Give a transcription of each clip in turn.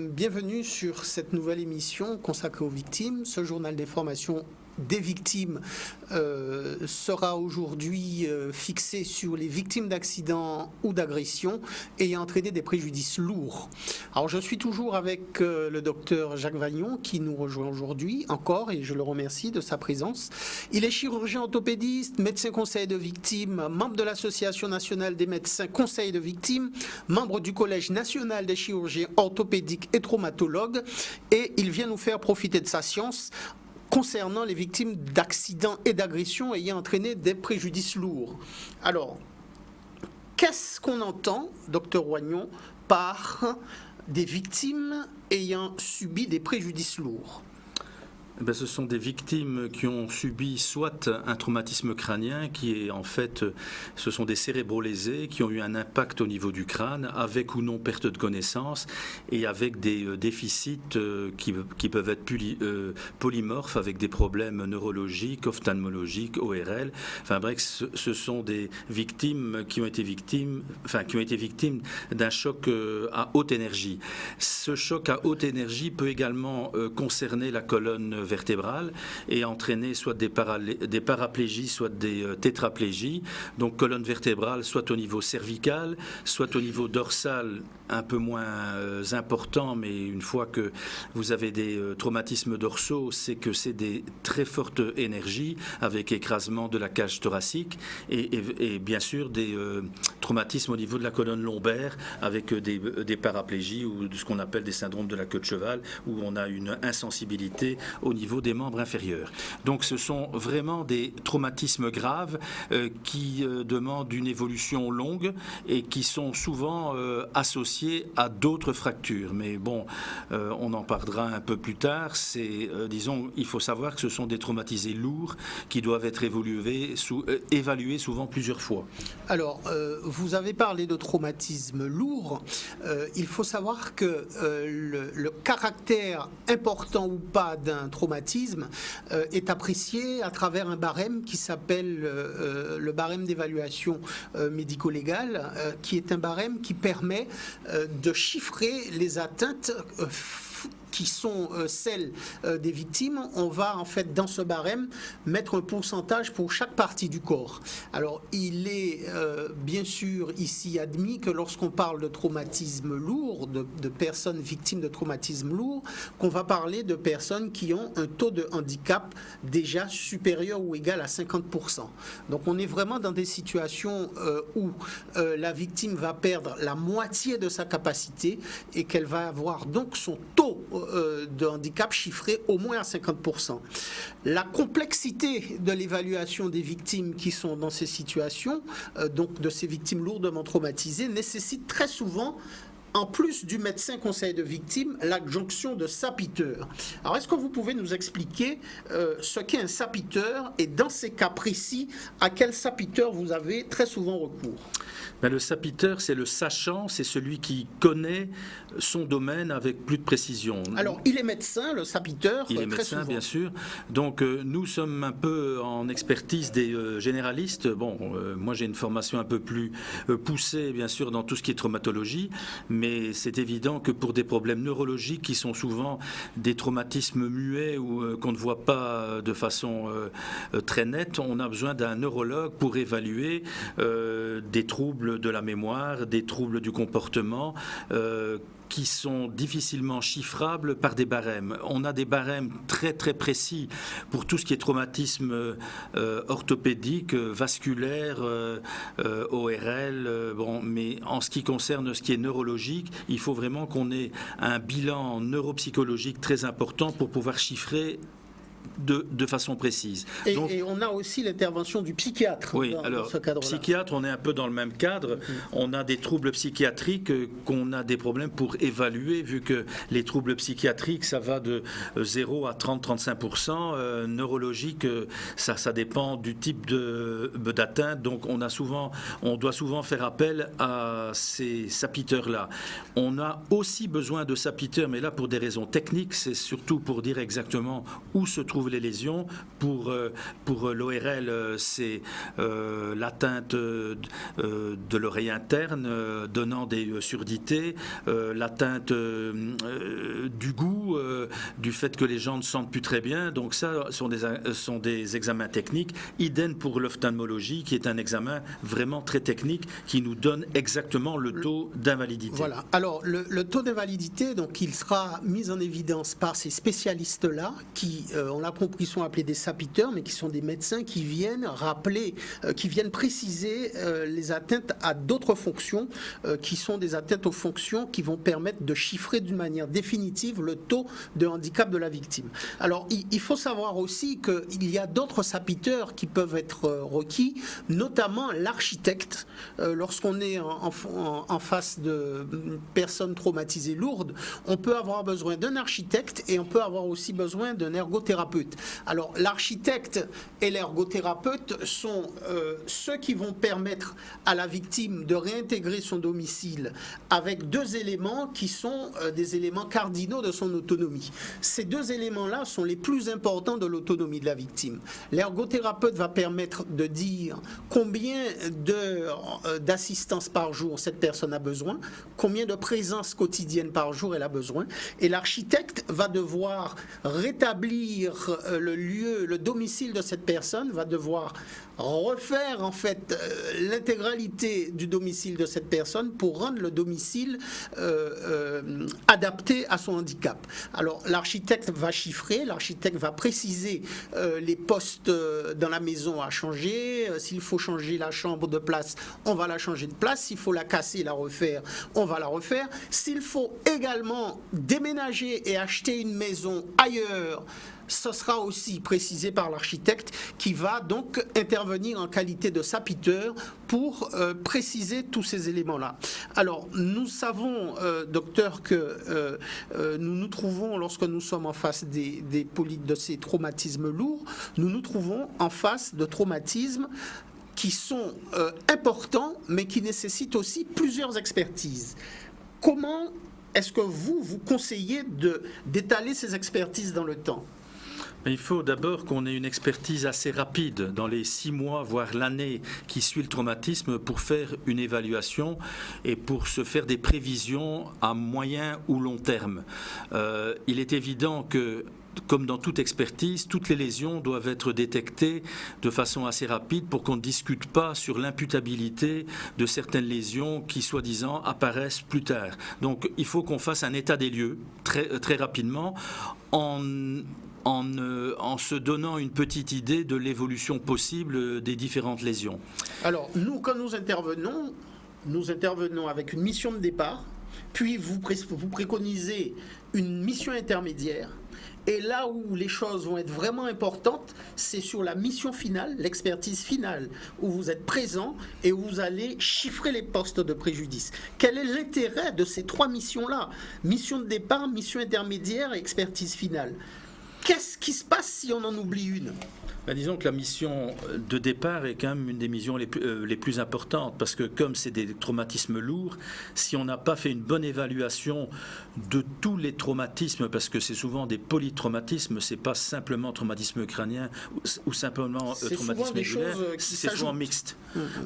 Bienvenue sur cette nouvelle émission consacrée aux victimes. Ce journal d'information des victimes sera aujourd'hui fixé sur les victimes d'accidents ou d'agressions ayant entraîné des préjudices lourds. Alors je suis toujours avec le docteur Jacques Vagnon qui nous rejoint aujourd'hui encore et je le remercie de sa présence. Il est chirurgien orthopédiste, médecin conseil de victimes, membre de l'Association nationale des médecins conseil de victimes, membre du Collège national des chirurgiens orthopédiques et traumatologues, et il vient nous faire profiter de sa science concernant les victimes d'accidents et d'agressions ayant entraîné des préjudices lourds. Alors, qu'est-ce qu'on entend, docteur Vagnon, par des victimes ayant subi des préjudices lourds ? Ce sont des victimes qui ont subi soit un traumatisme crânien, qui est en fait, ce sont des cérébro-lésés qui ont eu un impact au niveau du crâne, avec ou non perte de connaissance, et avec des déficits qui peuvent être polymorphes, avec des problèmes neurologiques, ophtalmologiques, ORL. Enfin bref, ce sont des victimes qui ont été victimes d'un choc à haute énergie. Ce choc à haute énergie peut également concerner la colonne vertébrale et entraîner soit des paraplégies, soit des tétraplégies. Donc colonne vertébrale, soit au niveau cervical, soit au niveau dorsal, un peu moins important, mais une fois que vous avez des traumatismes dorsaux, c'est que c'est des très fortes énergies avec écrasement de la cage thoracique et bien sûr des traumatismes au niveau de la colonne lombaire avec des paraplégies ou ce qu'on appelle des syndromes de la queue de cheval où on a une insensibilité au niveau des membres inférieurs. Donc ce sont vraiment des traumatismes graves qui demandent une évolution longue et qui sont souvent associés à d'autres fractures. Mais bon, on en parlera un peu plus tard. Disons, il faut savoir que ce sont des traumatisés lourds qui doivent être évalués souvent plusieurs fois. Alors, vous avez parlé de traumatisme lourd. Il faut savoir que le caractère important ou pas d'un traumatisme est apprécié à travers un barème qui s'appelle le barème d'évaluation médico-légale, qui est un barème qui permet de chiffrer les atteintes qui sont celles des victimes. On va en fait dans ce barème mettre un pourcentage pour chaque partie du corps. Alors il est bien sûr ici admis que lorsqu'on parle de traumatisme lourd, de personnes victimes de traumatisme lourd, qu'on va parler de personnes qui ont un taux de handicap déjà supérieur ou égal à 50%. Donc on est vraiment dans des situations où la victime va perdre la moitié de sa capacité et qu'elle va avoir donc son taux de handicap chiffré au moins à 50%. La complexité de l'évaluation des victimes qui sont dans ces situations, donc de ces victimes lourdement traumatisées, nécessite très souvent, en plus du médecin conseil de victimes, l'adjonction de sapiteur. Alors, est-ce que vous pouvez nous expliquer ce qu'est un sapiteur et dans ces cas précis, à quel sapiteur vous avez très souvent recours ? Le sapiteur, c'est le sachant, c'est celui qui connaît son domaine avec plus de précision. Alors, il est médecin, le sapiteur, il est très médecin, souvent. Bien sûr. Donc, nous sommes un peu en expertise des généralistes. Bon, moi, j'ai une formation un peu plus poussée, bien sûr, dans tout ce qui est traumatologie, mais c'est évident que pour des problèmes neurologiques qui sont souvent des traumatismes muets ou qu'on ne voit pas de façon très nette, on a besoin d'un neurologue pour évaluer des troubles de la mémoire, des troubles du comportement qui sont difficilement chiffrables par des barèmes. On a des barèmes très très précis pour tout ce qui est traumatisme orthopédique, vasculaire, ORL, mais en ce qui concerne ce qui est neurologique, il faut vraiment qu'on ait un bilan neuropsychologique très important pour pouvoir chiffrer de façon précise. Et on a aussi l'intervention du psychiatre dans ce cadre-là. Psychiatre, on est un peu dans le même cadre. On a des troubles psychiatriques qu'on a des problèmes pour évaluer, vu que les troubles psychiatriques, ça va de 0 à 30-35%. Neurologique, ça dépend du type d'atteinte. Donc on doit souvent faire appel à ces sapiteurs-là. On a aussi besoin de sapiteurs, mais là pour des raisons techniques, c'est surtout pour dire exactement où se trouve trouve les lésions. Pour l'ORL, c'est l'atteinte de l'oreille interne, donnant des surdités, l'atteinte du goût, du fait que les gens ne sentent plus très bien. Donc ça sont des examens techniques. Idem pour l'ophtalmologie, qui est un examen vraiment très technique, qui nous donne exactement le taux d'invalidité. Voilà. Alors, le taux d'invalidité, donc, il sera mis en évidence par ces spécialistes-là, qui, on l'a compris, sont appelés des sapiteurs, mais qui sont des médecins qui viennent rappeler, qui viennent préciser les atteintes à d'autres fonctions, qui sont des atteintes aux fonctions qui vont permettre de chiffrer d'une manière définitive le taux de handicap de la victime. Alors, il faut savoir aussi qu'il y a d'autres sapiteurs qui peuvent être requis, notamment l'architecte. Lorsqu'on est en face de personnes traumatisées lourdes, on peut avoir besoin d'un architecte et on peut avoir aussi besoin d'un ergothérapeute. Alors, l'architecte et l'ergothérapeute sont ceux qui vont permettre à la victime de réintégrer son domicile avec deux éléments qui sont des éléments cardinaux de son autonomie. Ces deux éléments-là sont les plus importants de l'autonomie de la victime. L'ergothérapeute va permettre de dire combien d'assistance par jour cette personne a besoin, combien de présence quotidienne par jour elle a besoin, et l'architecte va devoir rétablir le domicile de cette personne, va devoir refaire en fait l'intégralité du domicile de cette personne pour rendre le domicile adapté à son handicap. Alors l'architecte va chiffrer, l'architecte va préciser les postes dans la maison à changer, s'il faut changer la chambre de place, on va la changer de place, s'il faut la casser, la refaire, on va la refaire, s'il faut également déménager et acheter une maison ailleurs, ce sera aussi précisé par l'architecte qui va donc intervenir en qualité de sapiteur pour préciser tous ces éléments-là. Alors, nous savons, docteur, que nous nous trouvons, lorsque nous sommes en face de ces traumatismes lourds, nous nous trouvons en face de traumatismes qui sont importants, mais qui nécessitent aussi plusieurs expertises. Comment est-ce que vous conseillez d'étaler ces expertises dans le temps ? Il faut d'abord qu'on ait une expertise assez rapide, dans les 6 mois, voire l'année qui suit le traumatisme, pour faire une évaluation et pour se faire des prévisions à moyen ou long terme. Il est évident que, comme dans toute expertise, toutes les lésions doivent être détectées de façon assez rapide pour qu'on ne discute pas sur l'imputabilité de certaines lésions qui, soi-disant, apparaissent plus tard. Donc il faut qu'on fasse un état des lieux très rapidement en se donnant une petite idée de l'évolution possible des différentes lésions. Alors, nous, quand nous intervenons avec une mission de départ, puis vous préconisez une mission intermédiaire. Et là où les choses vont être vraiment importantes, c'est sur la mission finale, l'expertise finale, où vous êtes présent et où vous allez chiffrer les postes de préjudice. Quel est l'intérêt de ces 3 missions-là ? Mission de départ, mission intermédiaire et expertise finale. Qu'est-ce qui se passe si on en oublie une ? Disons que la mission de départ est quand même une des missions les plus importantes, parce que comme c'est des traumatismes lourds, si on n'a pas fait une bonne évaluation de tous les traumatismes, parce que c'est souvent des polytraumatismes, c'est pas simplement traumatisme crânien ou simplement traumatisme médulaire, c'est souvent mixte.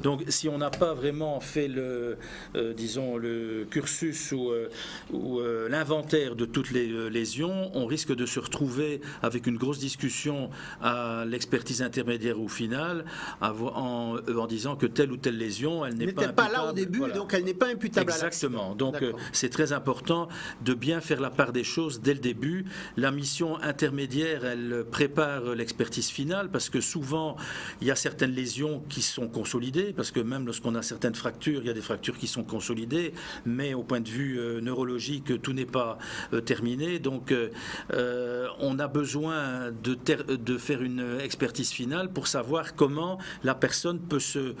Donc si on n'a pas vraiment fait le cursus ou l'inventaire de toutes les lésions, on risque de se retrouver avec une grosse discussion à l'expertise intermédiaire ou finale en disant que telle ou telle lésion, elle n'était pas là au début, voilà. Donc elle n'est pas imputable à l'accident. Exactement. Donc c'est très important de bien faire la part des choses dès le début. La mission intermédiaire, elle prépare l'expertise finale, parce que souvent il y a certaines lésions qui sont consolidées, parce que même lorsqu'on a certaines fractures, il y a des fractures qui sont consolidées, mais au point de vue neurologique, tout n'est pas terminé. Donc on a besoin de faire une expertise finale pour savoir comment la personne peut se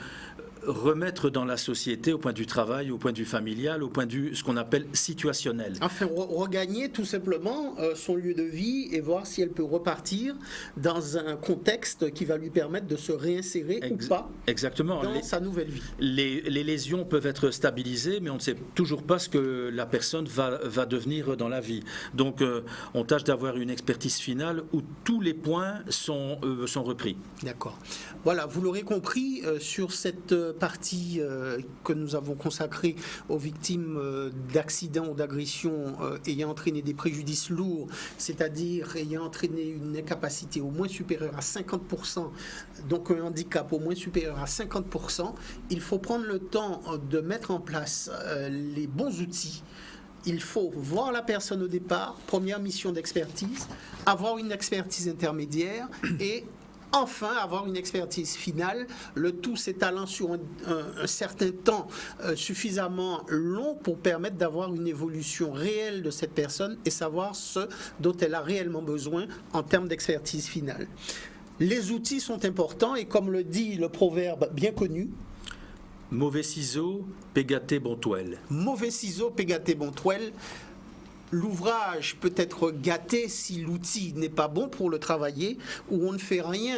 remettre dans la société, au point de vue travail, au point de vue familial, au point de vue ce qu'on appelle situationnel. Enfin, regagner tout simplement son lieu de vie et voir si elle peut repartir dans un contexte qui va lui permettre de se réinsérer ou pas Exactement. dans sa nouvelle vie. Les lésions peuvent être stabilisées, mais on ne sait toujours pas ce que la personne va devenir dans la vie. Donc, on tâche d'avoir une expertise finale où tous les points sont repris. D'accord. Voilà, vous l'aurez compris, sur cette partie que nous avons consacrée aux victimes d'accidents ou d'agressions ayant entraîné des préjudices lourds, c'est-à-dire ayant entraîné une incapacité au moins supérieure à 50%, donc un handicap au moins supérieur à 50%, il faut prendre le temps de mettre en place les bons outils. Il faut voir la personne au départ, première mission d'expertise, avoir une expertise intermédiaire et enfin avoir une expertise finale, le tout s'étalant sur un certain temps suffisamment long pour permettre d'avoir une évolution réelle de cette personne et savoir ce dont elle a réellement besoin en termes d'expertise finale. Les outils sont importants et comme le dit le proverbe bien connu, mauvais ciseau, pégaté bon toile. Mauvais ciseau, pégaté bon toile. L'ouvrage peut être gâté si l'outil n'est pas bon pour le travailler ou on ne fait rien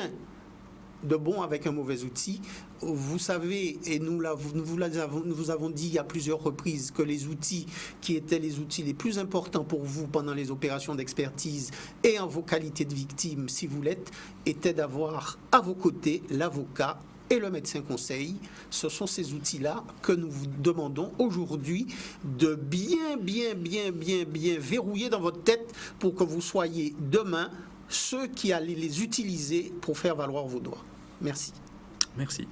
de bon avec un mauvais outil. Vous savez, et nous vous avons dit à plusieurs reprises que les outils qui étaient les outils les plus importants pour vous pendant les opérations d'expertise et en vos qualités de victime, si vous l'êtes, étaient d'avoir à vos côtés l'avocat et le médecin conseil. Ce sont ces outils-là que nous vous demandons aujourd'hui de bien verrouiller dans votre tête pour que vous soyez demain ceux qui allez les utiliser pour faire valoir vos droits. Merci. Merci.